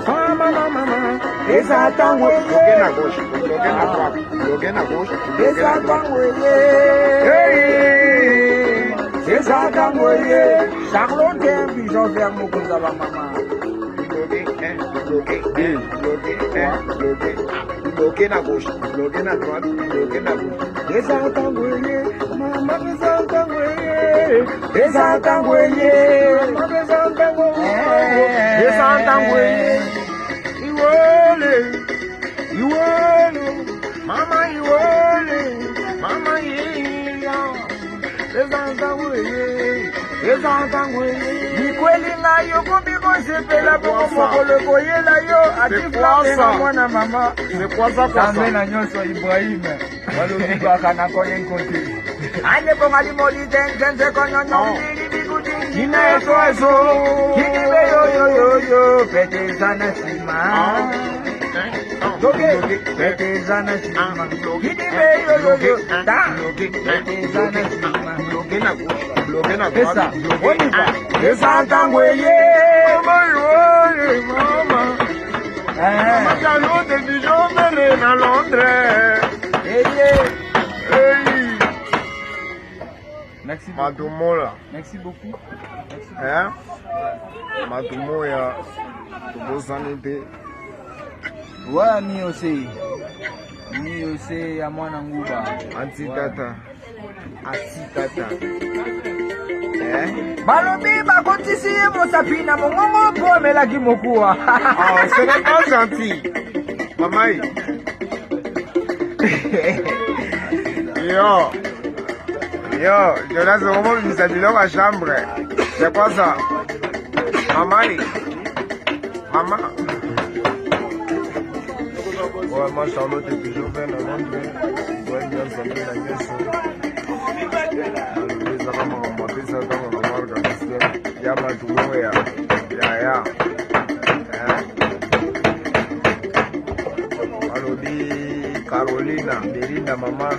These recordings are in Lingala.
Mama, exatamente. Bloqueio na gauche, bloqueio na droite, bloqueio na gauche, bloqueio na droite. Exatamente. Charlotte, bijon vers mon cousin, maman. Bloqueio na gauche, bloqueio na droite, bloqueio na gauche. Exatamente. Mama, exatamente. Exatamente. Exatamente. Mama iwole, mama iya, ikweli na yo komiko sepela poko mokolo koyela yo atifla mwana mama. C'est quoi ça comme ça? Na nyonso Ibrahim, balobi baka na koye nkote. Ane bonga limoli tense konyonyo bigudi. Kina eso, kikibe yo, pete sana sima. Pete sana sima. Kikibe yo, da. Pete sana sima. Bloqué na droite. On y va. Desantangweye. Mama. Mama Carlo de Dijon venez à Londres. Merci beaucoup. Madumo là. Merci beaucoup. Hein? Madumo ya tubosanite. Wa mi aussi ya mwana nguba. Antitata. Balobi bakotisi ye mosapina mongongo po amelaki mokuwa. Oh, ce n'est pas gentil. Maman. Yo, Jonas, comment vous êtes dans la chambre? C'est quoi ça? Maman. Ouais, moi, Charlotte est toujours belle à Londres. Ouais, bien saluer la maison. Ya Madumo ya. Alodi Carolina, Belinda mama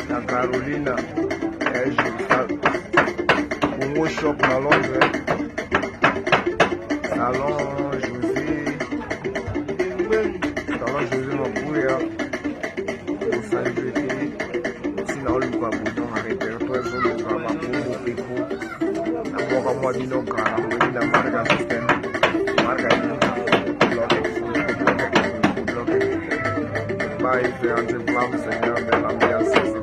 na Carolina. Bongo shop na Londres. Salon José Mabuya. Saluer sina oluka bouton na répertoire zoluka makombo peko na mboka mwa bino kala mwini na marka system marka bloque bye, c'est un diplôme, Seigneur de l'ambiance.